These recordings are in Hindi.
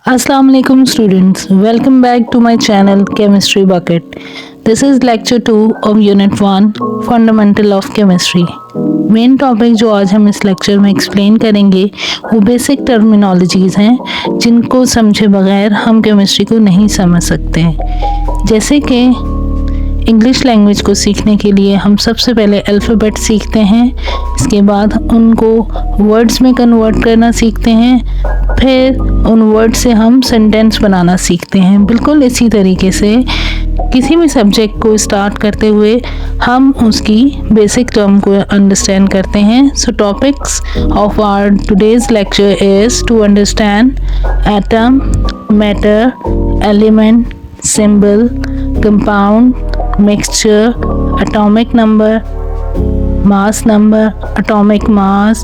Assalamu alaikum students, welcome back to my channel Chemistry Bucket. This is lecture 2 of unit 1 Fundamental of Chemistry. Main topic जो आज हम इस लेक्चर में एक्सप्लेन करेंगे वो बेसिक टर्मिनोलॉजीज़ हैं जिनको समझे बगैर हम केमिस्ट्री को नहीं समझ सकते। जैसे कि इंग्लिश लैंग्वेज को सीखने के लिए हम सबसे पहले अल्फ़ाबेट सीखते हैं, इसके बाद उनको वर्ड्स में कन्वर्ट करना सीखते हैं, फिर उन वर्ड से हम सेंटेंस बनाना सीखते हैं। बिल्कुल इसी तरीके से किसी भी सब्जेक्ट को स्टार्ट करते हुए हम उसकी बेसिक टर्म को अंडरस्टैंड करते हैं। So topics of our today's lecture is to understand atom, matter, element, symbol, compound, mixture, atomic number, mass number, atomic mass,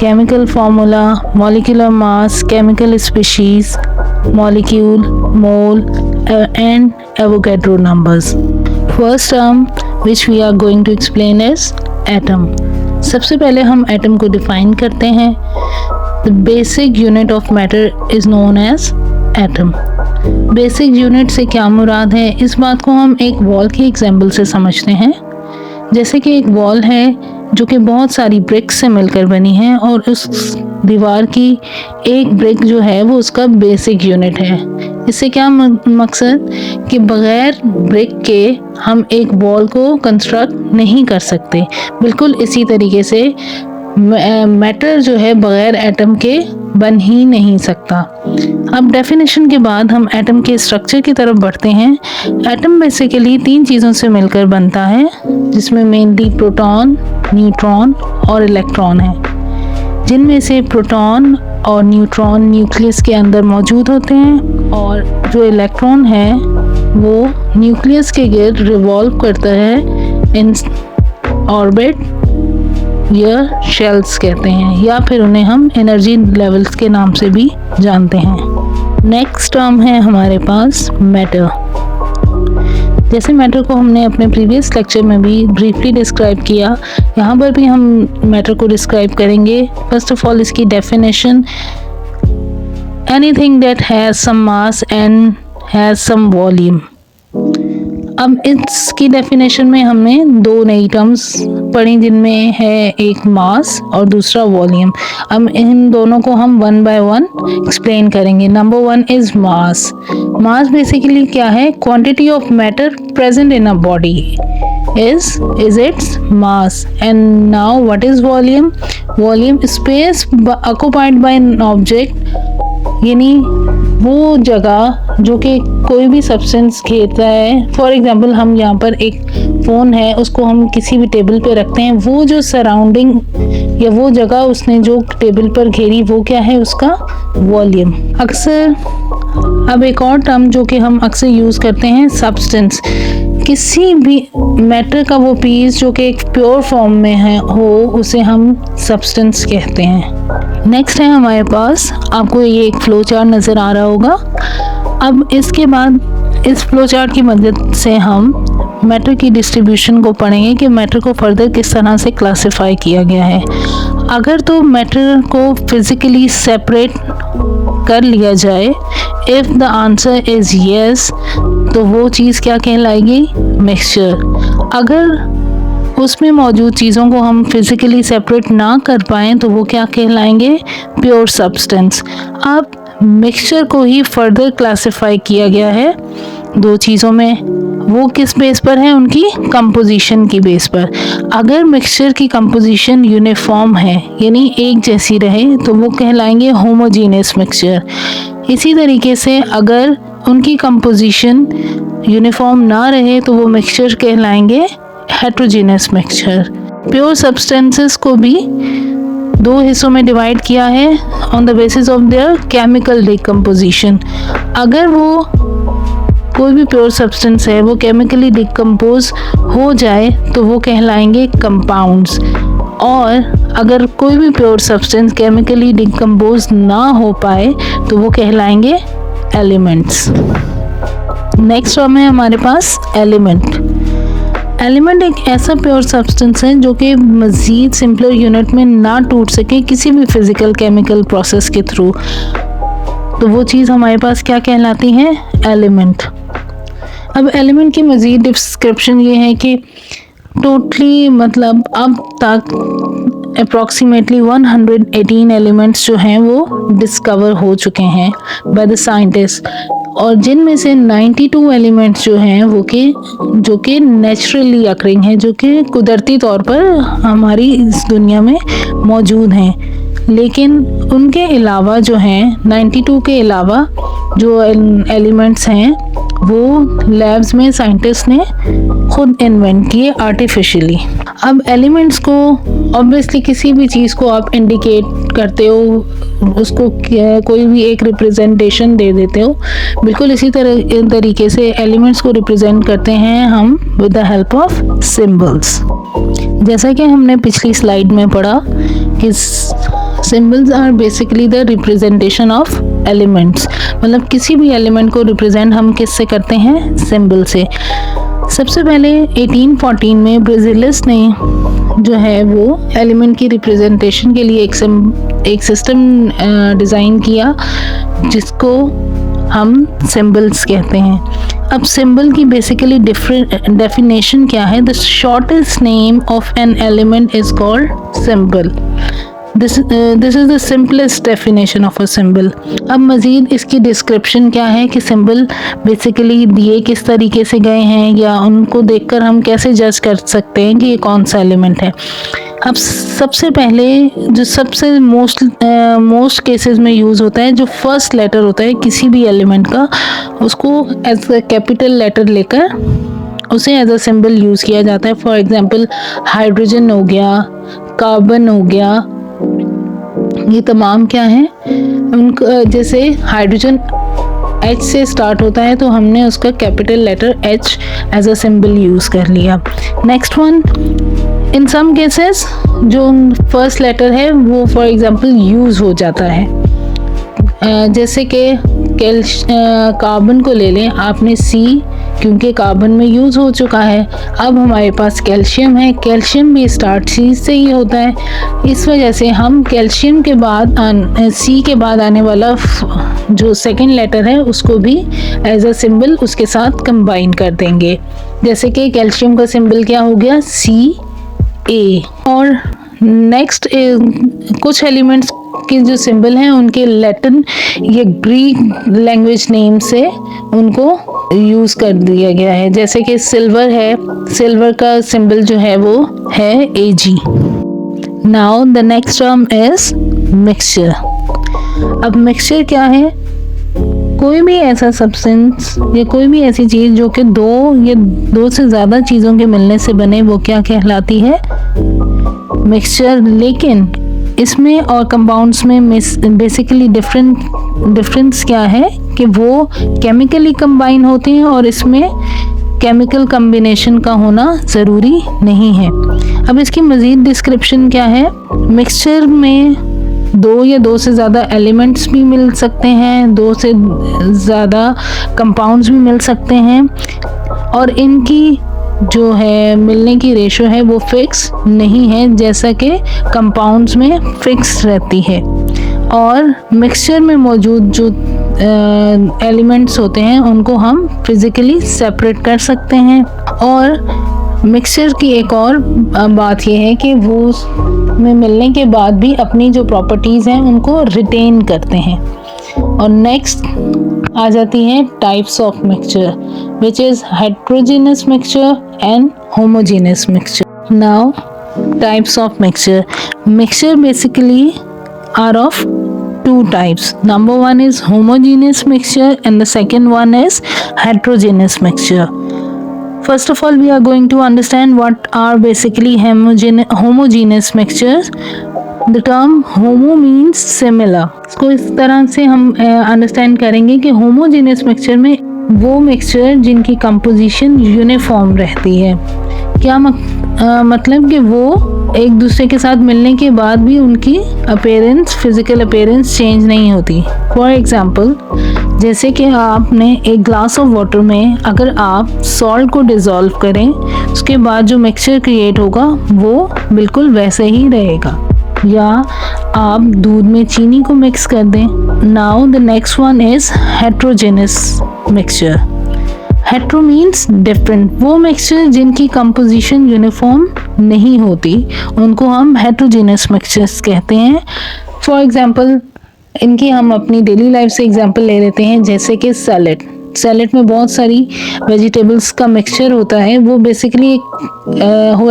chemical formula, molecular mass, chemical species, molecule, mole, and Avogadro numbers. First term which we are going to explain is atom. सबसे पहले हम atom को define करते हैं. The basic unit of matter is known as atom. Basic unit से क्या मुराद है, इस बात को हम एक वॉल के एग्जाम्पल से समझते हैं। जैसे कि एक वॉल है जो कि बहुत सारी ब्रिक्स से मिलकर बनी है और उस दीवार की एक ब्रिक जो है वो उसका बेसिक यूनिट है। इससे क्या मकसद कि बग़ैर ब्रिक के हम एक वॉल को कंस्ट्रक्ट नहीं कर सकते। बिल्कुल इसी तरीके से मैटर जो है बग़ैर एटम के बन ही नहीं सकता। अब डेफिनेशन के बाद हम एटम के स्ट्रक्चर की तरफ बढ़ते हैं। एटम बेसिकली 3 चीज़ों से मिलकर बनता है, जिसमें मेनली प्रोटॉन, न्यूट्रॉन और इलेक्ट्रॉन है, जिनमें से प्रोटॉन और न्यूट्रॉन न्यूक्लियस के अंदर मौजूद होते हैं और जो इलेक्ट्रॉन है वो न्यूक्लियस के गिर्द रिवॉल्व करता है इन ऑर्बिट या शेल्स कहते हैं, या फिर उन्हें हम एनर्जी लेवल्स के नाम से भी जानते हैं। नेक्स्ट टर्म है हमारे पास मैटर। जैसे मैटर को हमने अपने प्रीवियस लेक्चर में भी ब्रीफली डिस्क्राइब किया, यहाँ पर भी हम मैटर को डिस्क्राइब करेंगे। फर्स्ट ऑफ ऑल इसकी definition, anything that has some mass and has some volume. अब इसकी डेफिनेशन में हमने 2 नई टर्म्स पढ़ी, जिनमें है एक मास और दूसरा वॉल्यूम। अब इन दोनों को हम 1 बाय 1 एक्सप्लेन करेंगे। Number 1 is mass. Mass basically क्या है? Quantity of matter present in a body is its mass. And now what is volume? Volume space occupied by an object, यानी वो जगह जो कि कोई भी सब्सटेंस घेरता है। फॉर एग्जांपल हम यहाँ पर एक फ़ोन है, उसको हम किसी भी टेबल पे रखते हैं, वो जो सराउंडिंग या वो जगह उसने जो टेबल पर घेरी वो क्या है? उसका वॉल्यूम। अक्सर अब एक और टर्म जो कि हम अक्सर यूज़ करते हैं, सब्सटेंस। किसी भी मैटर का वो पीस जो कि एक प्योर फॉर्म में है हो, उसे हम सब्सटेंस कहते हैं। नेक्स्ट है हमारे पास, आपको ये एक फ्लो चार्ट नज़र आ रहा होगा। अब इसके बाद इस फ्लो चार्ट की मदद से हम मैटर की डिस्ट्रीब्यूशन को पढ़ेंगे कि मैटर को फर्दर किस तरह से क्लासिफाई किया गया है। अगर तो मैटर को फिज़िकली सेपरेट कर लिया जाए, if the answer is yes, तो वो चीज़ क्या कहलाएगी? मिक्सचर। अगर उसमें मौजूद चीज़ों को हम फिज़िकली सेपरेट ना कर पाएँ तो वो क्या कहलाएंगे? Pure substance. अब मिक्सचर को ही फर्दर क्लासिफाई किया गया है 2 चीज़ों में। वो किस बेस पर है? उनकी कंपोजिशन की बेस पर। अगर मिक्सचर की कंपोजिशन यूनिफॉर्म है, यानी एक जैसी रहे, तो वो कहलाएंगे होमोजीनियस मिक्सचर। इसी तरीके से अगर उनकी कंपोजिशन यूनिफॉर्म ना रहे तो वो मिक्सचर कहलाएंगे हेट्रोजीनियस मिक्सचर। प्योर सब्सटेंसेस को भी 2 हिस्सों में डिवाइड किया है on the basis of their chemical decomposition. अगर वो कोई भी प्योर सब्सटेंस है वो केमिकली डिकम्पोज हो जाए तो वो कहलाएंगे कंपाउंड्स, और अगर कोई भी प्योर सब्सटेंस केमिकली डिकम्पोज ना हो पाए तो वो कहलाएंगे एलिमेंट्स। नेक्स्ट टर्म है हमारे पास एलिमेंट। एलिमेंट एक ऐसा प्योर सब्सटेंस है जो कि मज़ीद सिंपलर यूनिट में ना टूट सके किसी भी फिज़िकल केमिकल प्रोसेस के थ्रू। तो वो चीज़ हमारे पास क्या कहलाती है? एलिमेंट। अब एलिमेंट की मज़ीद डिस्क्रिप्शन ये है कि टोटली मतलब अब तक अप्रॉक्सीमेटली 118 एलिमेंट्स जो हैं वो डिस्कवर हो चुके हैं बाय द साइंटिस्ट, और जिनमें से 92 एलिमेंट्स जो हैं वो जो कि नेचुरली अकरिंग हैं, जो कि कुदरती तौर पर हमारी इस दुनिया में मौजूद हैं। लेकिन उनके अलावा जो हैं 92 के अलावा जो एलिमेंट्स हैं वो लैब्स में साइंटिस्ट ने खुद इन्वेंट किए आर्टिफिशियली। अब एलिमेंट्स को ऑब्वियसली किसी भी चीज़ को आप इंडिकेट करते हो, उसको कोई भी एक रिप्रेजेंटेशन दे देते हो, बिल्कुल इसी तरीके से एलिमेंट्स को रिप्रेजेंट करते हैं हम with the help of symbols. जैसा कि हमने पिछली स्लाइड में पढ़ा कि symbols are basically the representation of elements, मतलब किसी भी एलिमेंट को रिप्रेजेंट हम किससे करते हैं? सिंबल से। सबसे पहले 1814 में ब्राज़िलिस ने जो है वो एलिमेंट की रिप्रेजेंटेशन के लिए एक सिस्टम डिज़ाइन किया जिसको हम सिंबल्स कहते हैं। अब सिंबल की बेसिकली डेफिनेशन क्या है? The shortest name of an element is called symbol. This is the simplest definition of a symbol. अब मज़ीद इसकी डिस्क्रिप्शन क्या है कि सिंबल बेसिकली दिए किस तरीके से गए हैं या उनको देखकर हम कैसे जज कर सकते हैं कि ये कौन सा एलिमेंट है। अब सबसे पहले जो सबसे मोस्ट केसेस में यूज़ होता है, जो फर्स्ट लेटर होता है किसी भी एलिमेंट का, उसको एज अ कैपिटल लेटर लेकर उसे एज अ सिंबल यूज़ किया जाता है। फॉर एग्जांपल हाइड्रोजन हो गया, कार्बन हो गया, ये तमाम क्या हैं उनका, जैसे हाइड्रोजन H से स्टार्ट होता है तो हमने उसका capital letter H as a symbol use कर लिया। Next one, in some cases जो फर्स्ट लेटर है वो फॉर एग्जांपल यूज़ हो जाता है, जैसे कि कार्बन को ले लें आपने C, क्योंकि कार्बन में यूज़ हो चुका है। अब हमारे पास कैल्शियम है, कैल्शियम भी स्टार्ट C से ही होता है, इस वजह से हम कैल्शियम के बाद C के बाद आने वाला जो सेकंड लेटर है उसको भी एज अ सिंबल उसके साथ कंबाइन कर देंगे। जैसे कि कैल्शियम का सिंबल क्या हो गया? Ca। और नेक्स्ट कुछ एलिमेंट्स के जो सिंबल हैं उनके लैटिन या ग्रीक लैंग्वेज नेम से उनको यूज़ कर दिया गया है। जैसे कि सिल्वर है, सिल्वर का सिंबल जो है वो है Ag। Now the next term is mixture. अब मिक्सचर क्या है? कोई भी ऐसा सब्सटेंस या कोई भी ऐसी चीज़ जो कि दो से ज़्यादा चीज़ों के मिलने से बने, वो क्या कहलाती है? मिक्सचर। लेकिन इसमें और कंपाउंड्स में बेसिकली डिफरेंस क्या है कि वो केमिकली कंबाइन होते हैं और इसमें केमिकल कॉम्बिनेशन का होना ज़रूरी नहीं है। अब इसकी मज़ीद डिस्क्रिप्शन क्या है? मिक्सचर में दो या दो से ज़्यादा एलिमेंट्स भी मिल सकते हैं, दो से ज़्यादा कंपाउंड्स भी मिल सकते हैं, और इनकी जो है मिलने की रेशो है वो फिक्स नहीं है, जैसा कि कंपाउंड्स में फिक्स रहती है। और मिक्सचर में मौजूद जो एलिमेंट्स होते हैं उनको हम फिज़िकली सेपरेट कर सकते हैं। और मिक्सचर की एक और बात यह है कि वो में मिलने के बाद भी अपनी जो प्रॉपर्टीज़ हैं उनको रिटेन करते हैं। और नेक्स्ट आ जाती हैं types of mixture, which is heterogeneous mixture and homogeneous mixture. Now types of mixture. Mixture basically are of two types. Number one is homogeneous mixture and the second one is heterogeneous mixture. First of all, we are going to understand what are basically homogeneous mixtures. The term homo means similar. इसको इस तरह से हम अंडरस्टैंड करेंगे कि homogeneous mixture में वो मिक्सचर जिनकी कंपोजिशन यूनिफॉर्म रहती है। क्या मतलब कि वो एक दूसरे के साथ मिलने के बाद भी उनकी अपीयरेंस, फिजिकल अपीयरेंस चेंज नहीं होती। फॉर एग्जांपल, जैसे कि आपने एक ग्लास ऑफ वाटर में अगर आप सॉल्ट को डिज़ोल्व करें, उसके बाद जो मिक्सचर क्रिएट होगा वो बिल्कुल वैसे ही रहेगा। या आप दूध में चीनी को मिक्स कर दें Now the next one is heterogeneous mixture. Hetero means different, वो मिक्सचर जिनकी कंपोजिशन यूनिफॉर्म नहीं होती उनको हम हेट्रोजेनस मिक्सचर्स कहते हैं। फॉर एग्जांपल इनकी हम अपनी डेली लाइफ से एग्जांपल ले लेते हैं, जैसे कि सैलेड में बहुत सारी वेजिटेबल्स का मिक्सचर होता है, वो बेसिकली एक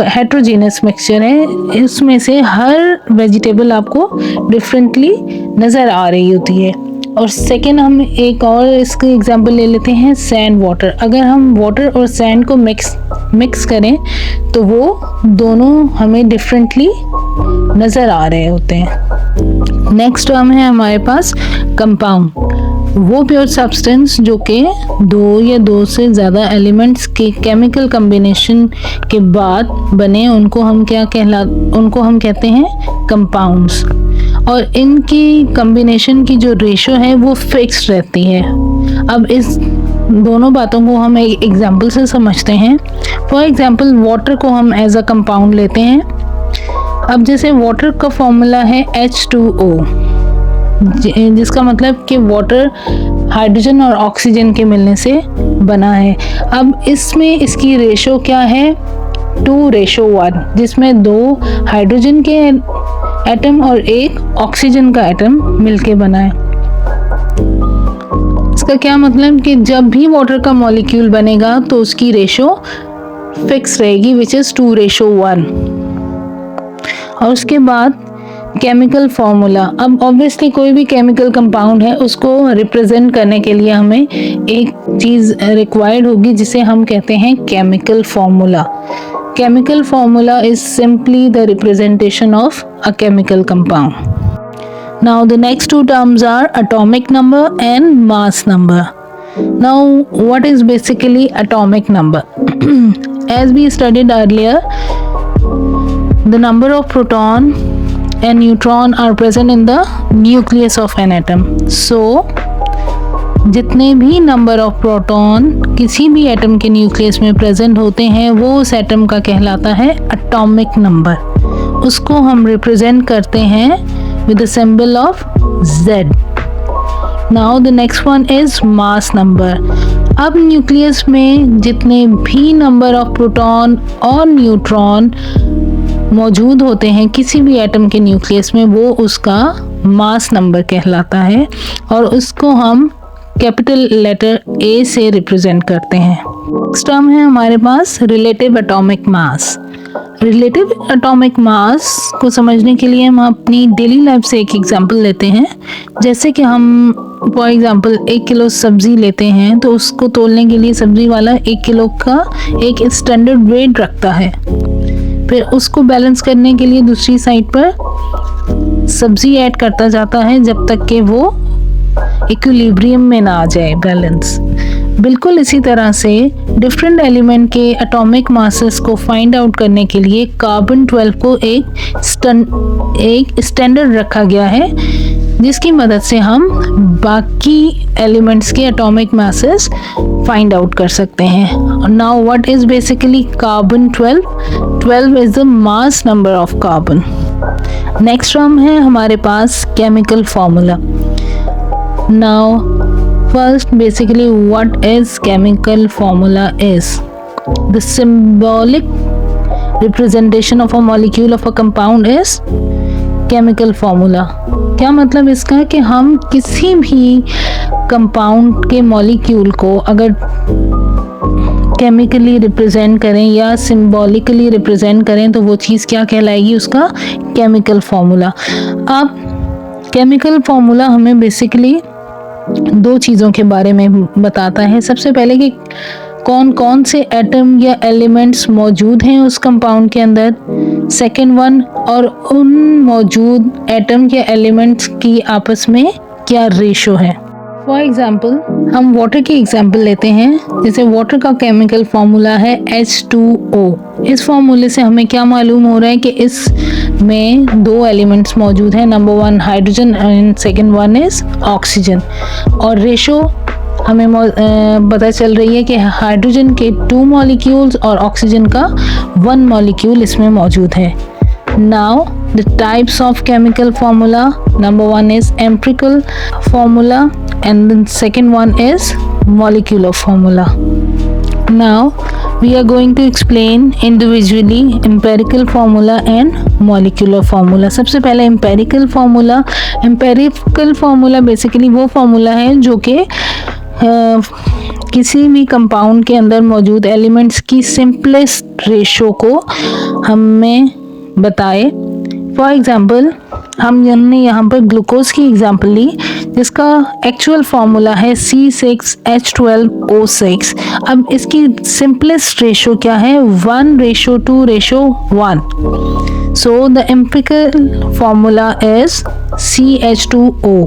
हेट्रोजेनस मिक्सचर है। इसमें से हर वेजिटेबल आपको डिफरेंटली नज़र आ रही होती है। और सेकेंड हम एक और इसका एग्जांपल ले लेते हैं सैंड वाटर। अगर हम वाटर और सैंड को मिक्स करें तो वो दोनों हमें डिफरेंटली नज़र आ रहे होते हैं। नेक्स्ट टर्म है हमारे पास कंपाउंड, वो प्योर सब्सटेंस जो कि दो या दो से ज़्यादा एलिमेंट्स के केमिकल कम्बिनेशन के बाद बने, उनको हम कहते हैं कंपाउंड्स। और इनकी कम्बिनेशन की जो रेशो है वो फिक्स रहती है। अब इस दोनों बातों को हम एक एग्जांपल से समझते हैं। फॉर एग्जांपल वाटर को हम एज अ कंपाउंड लेते हैं। अब जैसे वाटर का फॉर्मूला है H2O, जिसका मतलब कि वाटर हाइड्रोजन और ऑक्सीजन के मिलने से बना है। अब इसमें इसकी रेशो क्या है, 2:1, जिसमें 2 हाइड्रोजन के एटम और 1 ऑक्सीजन का एटम मिलके बना है। इसका क्या मतलब कि जब भी वाटर का मॉलिक्यूल बनेगा तो उसकी रेशो फिक्स रहेगी, विच इज़ 2:1। और उसके बाद केमिकल फॉर्मूला। अब ऑब्वियसली कोई भी केमिकल कंपाउंड है उसको रिप्रेजेंट करने के लिए हमें एक चीज़ रिक्वायर्ड होगी जिसे हम कहते हैं chemical formula. Chemical formula is simply the representation of a chemical compound. Now the next two terms are atomic number and mass number. Now what is basically atomic number? As we studied earlier, the number of proton and neutron are present in the nucleus of an atom. So जितने भी नंबर ऑफ प्रोटॉन किसी भी एटम के न्यूक्लियस में प्रेजेंट होते हैं वो उस एटम का कहलाता है एटॉमिक नंबर। उसको हम रिप्रेजेंट करते हैं with the symbol of Z। Now the next one is mass number. अब न्यूक्लियस में जितने भी नंबर ऑफ प्रोटॉन और न्यूट्रॉन मौजूद होते हैं किसी भी एटम के न्यूक्लियस में, वो उसका मास नंबर कहलाता है और उसको हम कैपिटल लेटर A से रिप्रेजेंट करते हैं। नेक्स्ट टर्म है हमारे पास relative atomic mass. Relative atomic mass को समझने के लिए हम अपनी डेली लाइफ से एक एग्जांपल लेते हैं। जैसे कि हम फॉर एग्जांपल 1 किलो सब्ज़ी लेते हैं तो उसको तोलने के लिए सब्ज़ी वाला 1 किलो का एक स्टैंडर्ड वेट रखता है। फिर उसको बैलेंस करने के लिए दूसरी साइड पर सब्ज़ी ऐड करता जाता है जब तक कि वो इक्विलिब्रियम में ना आ जाए, बैलेंस। बिल्कुल इसी तरह से डिफरेंट एलिमेंट के एटॉमिक मासेस को फाइंड आउट करने के लिए कार्बन 12 को एक स्टैंडर्ड रखा गया है जिसकी मदद से हम बाकी एलिमेंट्स के एटॉमिक मासेस फाइंड आउट कर सकते हैं। Now what is basically carbon 12 is the mass number of carbon. Next term है हमारे पास chemical formula. Now first basically what is chemical formula is the symbolic representation of a molecule of a compound is chemical formula। क्या मतलब इसका कि हम किसी भी कंपाउंड के मॉलिक्यूल को अगर केमिकली रिप्रेजेंट करें या सिंबॉलिकली रिप्रेजेंट करें तो वो चीज़ क्या कहलाएगी, उसका केमिकल फॉर्मूला। अब केमिकल फॉर्मूला हमें बेसिकली 2 चीज़ों के बारे में बताता है। सबसे पहले कि कौन कौन से एटम या एलिमेंट्स मौजूद हैं उस कंपाउंड के अंदर, सेकेंड वन, और उन मौजूद एटम या एलिमेंट्स की आपस में क्या रेशो है। फॉर एग्जाम्पल हम वाटर की एग्जाम्पल लेते हैं। जैसे वाटर का केमिकल फॉर्मूला है H2O। इस फॉर्मूले से हमें क्या मालूम हो रहा है कि इसमें 2 एलिमेंट्स मौजूद हैं, number 1 hydrogen and second one is oxygen. और रेशो हमें पता चल रही है कि हाइड्रोजन के 2 मॉलिक्यूल्स और ऑक्सीजन का 1 मॉलिक्यूल इसमें मौजूद है। Now The types of chemical formula, number one is empirical formula and the second one is molecular formula. Now we are going to explain individually empirical formula and molecular formula. सबसे पहले empirical formula. Empirical formula basically वो formula है जो कि किसी भी कंपाउंड के अंदर मौजूद एलिमेंट्स की सिंपलेस्ट रेशो को हमें बताए. फॉर एग्जांपल हमने यहाँ पर ग्लूकोज की एग्जांपल ली जिसका एक्चुअल फार्मूला है C6H12O6. अब इसकी सिंपलेस्ट रेशो क्या है? 1:2:1. So the empirical formula is CH2O.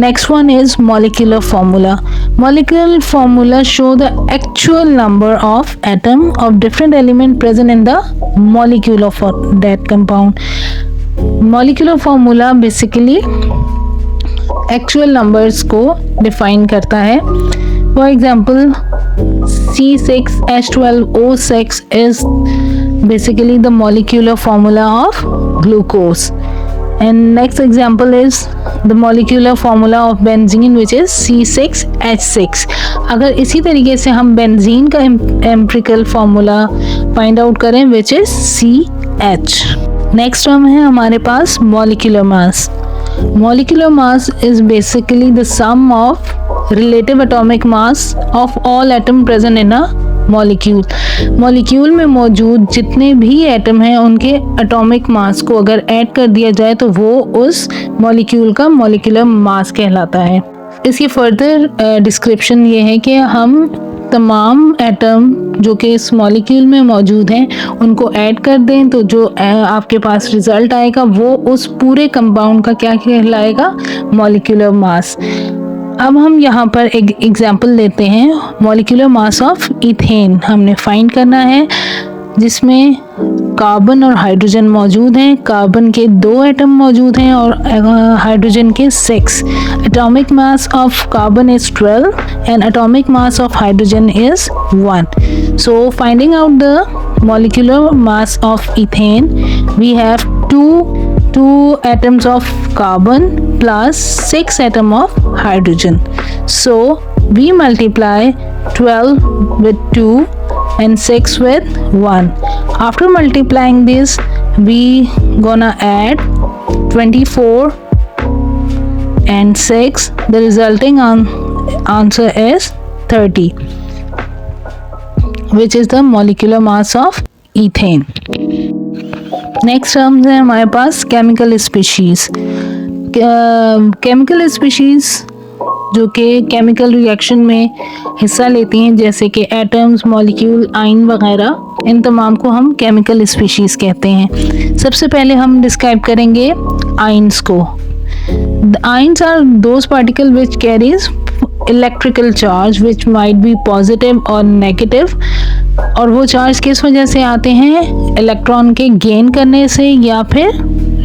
Next one is molecular formula. Molecular formula show the actual number of atom of different element present in the molecule of that compound. Molecular formula basically actual numbers को define करता है. For example, C6H12O6 is basically the molecular formula of glucose. And next example is the molecular formula of benzene which is C6H6. अगर इसी तरीके से हम बेंजीन का empirical formula find out करें which is CH. Next term है हमारे पास molecular mass. Molecular mass is basically the sum of relative atomic mass of all atom present in a molecule. Molecule में मौजूद जितने भी एटम हैं उनके एटॉमिक मास को अगर ऐड कर दिया जाए तो वो उस मॉलिक्यूल का मॉलिक्यूलर मास कहलाता है. इसकी फर्दर डिस्क्रिप्शन ये है कि हम तमाम एटम जो कि इस मॉलिक्यूल में मौजूद हैं उनको ऐड कर दें तो जो आपके पास रिजल्ट आएगा वो उस पूरे कंपाउंड का क्या कहलाएगा? Molecular mass. अब हम यहाँ पर एक एग्जाम्पल लेते हैं. मॉलिक्यूलर मास ऑफ इथेन हमने फाइंड करना है जिसमें कार्बन और हाइड्रोजन मौजूद हैं. कार्बन के 2 एटम मौजूद हैं और हाइड्रोजन के 6. Atomic mass of carbon is 12 and atomic mass of hydrogen is 1. So finding out the molecular mass of ethane we have 2 atoms of carbon plus 6 atoms of hydrogen. So we multiply 12 with 2 and 6 with 1. After multiplying this we gonna add 24 and 6. The resulting answer is 30, which is the molecular mass of ethane. Next terms है हमारे पास केमिकल स्पीशीज़. केमिकल स्पीशीज़ जो कि केमिकल रिएक्शन में हिस्सा लेती हैं जैसे कि एटम्स, मॉलिक्यूल, आयन वगैरह, इन तमाम को हम केमिकल स्पीशीज़ कहते हैं. सबसे पहले हम डिस्क्राइब करेंगे आयन्स को. The ions are those particle which carries electrical charge which might be positive और नेगेटिव. और वो चार्ज किस वजह से आते हैं? इलेक्ट्रॉन के गेन करने से या फिर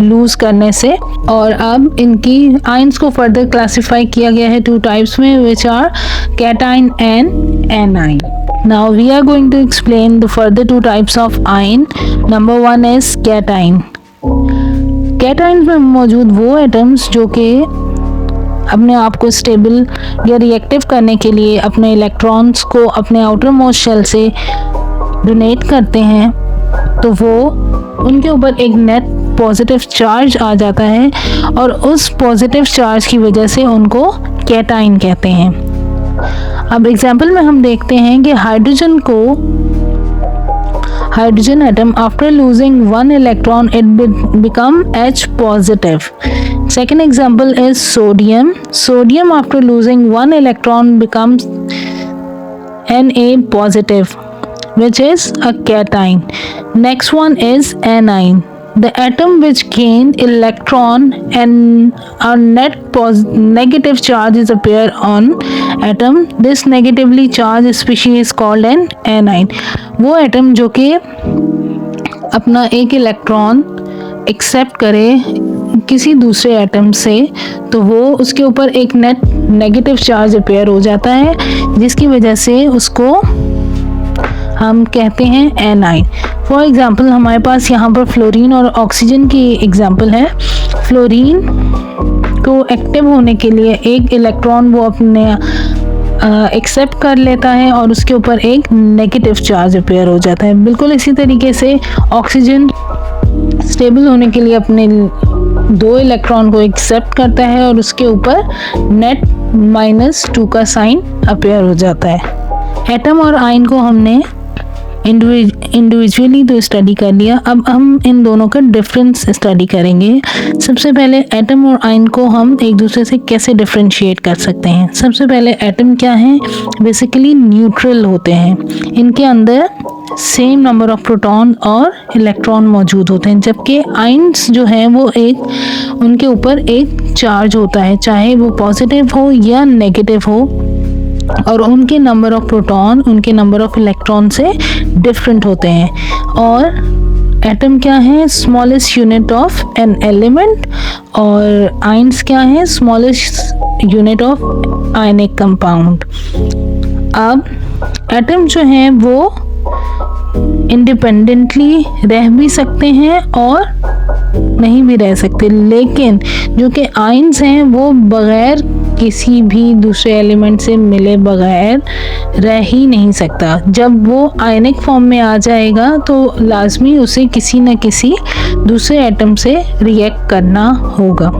लूज करने से. और अब इनकी आयन्स को फर्दर क्लासिफाई किया गया है 2 टाइप्स में which are cation and anion. Now we are going to explain the further 2 types of ion. Number 1 is cation. Cation में मौजूद वो एटम्स जो कि अपने आप को स्टेबल या रिएक्टिव करने के लिए अपने इलेक्ट्रॉन्स को अपने आउटर मोस्ट शेल से डोनेट करते हैं तो वो उनके ऊपर एक नेट पॉजिटिव चार्ज आ जाता है और उस पॉजिटिव चार्ज की वजह से उनको कैटाइन कहते हैं. अब एग्जाम्पल में हम देखते हैं कि hydrogen atom after losing 1 electron it become H positive. Second example is sodium. Sodium after losing 1 electron becomes Na positive which is a cation. Next one is anion. The atom which gain electron and a negative charge is appear on atom. This negatively charged species is called an anion. वो एटम जो कि अपना एक इलेक्ट्रॉन एक्सेप्ट करे किसी दूसरे एटम से तो वो उसके ऊपर एक नेगेटिव चार्ज अपेयर हो जाता है जिसकी वजह से उसको हम कहते हैं एनाइन. फॉर एग्जांपल हमारे पास यहाँ पर फ्लोरीन और ऑक्सीजन की एग्जांपल है। फ्लोरीन को एक्टिव होने के लिए एक इलेक्ट्रॉन वो अपने एक्सेप्ट कर लेता है और उसके ऊपर एक नेगेटिव चार्ज अपेयर हो जाता है। बिल्कुल इसी तरीके से ऑक्सीजन स्टेबल होने के लिए अपने 2 इलेक्ट्रॉन को एक्सेप्ट करता है और उसके ऊपर नेट -2 का साइन अपेयर हो जाता है। एटम और आयन को हमने इंडिविजुअली तो स्टडी कर लिया, अब हम इन दोनों का डिफरेंस स्टडी करेंगे। सबसे पहले एटम और आयन को हम एक दूसरे से कैसे डिफरेंशिएट कर सकते हैं। सबसे पहले एटम क्या है, बेसिकली न्यूट्रल होते हैं। इनके अंदर सेम नंबर ऑफ प्रोटॉन और इलेक्ट्रॉन मौजूद होते हैं, जबकि आयन्स जो हैं वो उनके ऊपर एक चार्ज होता है, चाहे वो पॉजिटिव हो या नेगेटिव हो, और उनके नंबर ऑफ प्रोटॉन उनके नंबर ऑफ इलेक्ट्रॉन से डिफरेंट होते हैं। और एटम क्या है, smallest unit of an element, और आयन्स क्या है, smallest unit of ionic compound. अब एटम जो है वो इंडिपेंडेंटली रह भी सकते हैं और नहीं भी रह सकते, लेकिन जो कि आयन्स हैं वो बगैर किसी भी दूसरे एलिमेंट से मिले बगैर रह ही नहीं सकता। जब वो आयनिक फॉर्म में आ जाएगा तो लाजमी उसे किसी न किसी दूसरे एटम से रिएक्ट करना होगा।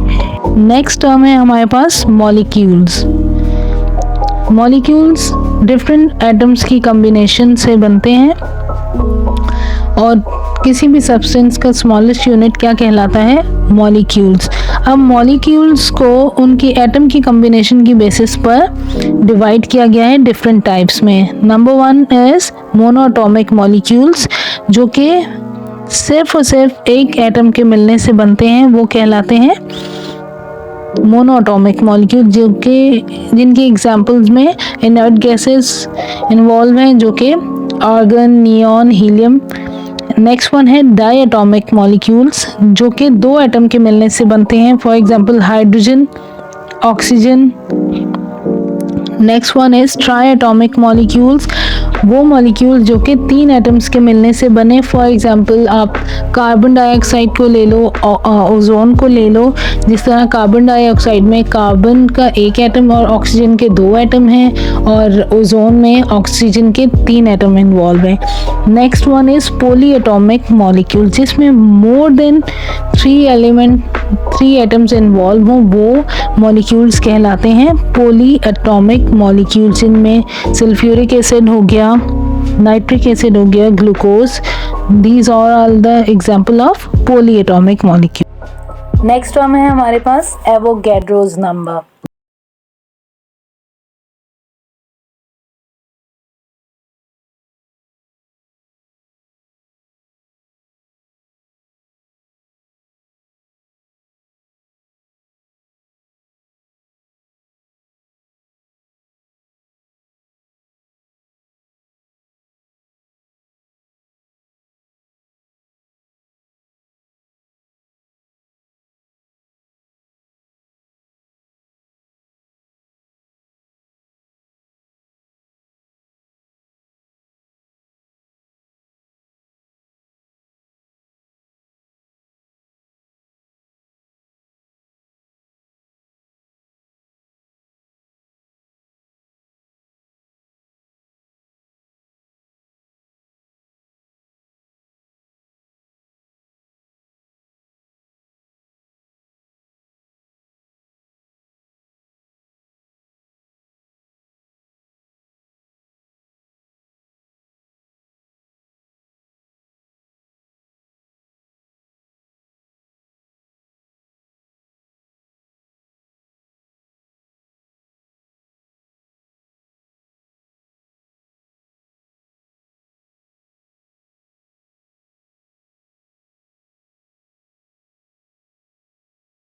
नेक्स्ट टर्म है हमारे पास मॉलिक्यूल्स। मॉलिक्यूल्स डिफरेंट एटम्स की कॉम्बिनेशन से बनते हैं, और किसी भी सब्सटेंस का स्मॉलेस्ट यूनिट क्या कहलाता है, मॉलिक्यूल्स। अब मॉलिक्यूल्स को उनकी एटम की कॉम्बिनेशन की बेसिस पर डिवाइड किया गया है डिफरेंट टाइप्स में। नंबर 1 इज मोनोएटॉमिक मॉलिक्यूल्स, जो कि सिर्फ और सिर्फ एक एटम के मिलने से बनते हैं, वो कहलाते हैं मोनोएटॉमिक मॉलिक्यूल, जो कि जिनकी एग्जांपल्स में इनर्ट गैसेस इन्वॉल्व हैं, जो कि argon, neon, helium. Next one है डाई एटॉमिक मॉलिक्यूल्स, जो कि 2 एटम के मिलने से बनते हैं, for example hydrogen, oxygen. Next one is tri atomic molecules, वो मॉलिक्यूल जो कि 3 एटम्स के मिलने से बने, फॉर एग्जांपल आप कार्बन डाइऑक्साइड को ले लो, ओजोन को ले लो। जिस तरह कार्बन डाइऑक्साइड में कार्बन का 1 एटम और ऑक्सीजन के 2 एटम हैं, और ओजोन में ऑक्सीजन के 3 एटम इन्वॉल्व हैं। Next one is poly atomic molecule, जिसमें मोर देन 3 एटम्स इन्वॉल्व हों, वो मॉलिक्यूल्स कहलाते हैं पॉली एटॉमिक मॉलिक्यूल्स। इनमें सल्फ्यूरिक एसिड हो गया, नाइट्रिक एसिड हो गया, glucose, these are the example of poly atomic molecule. Next term है हमारे पास Avogadro's number.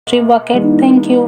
Bucket, thank you.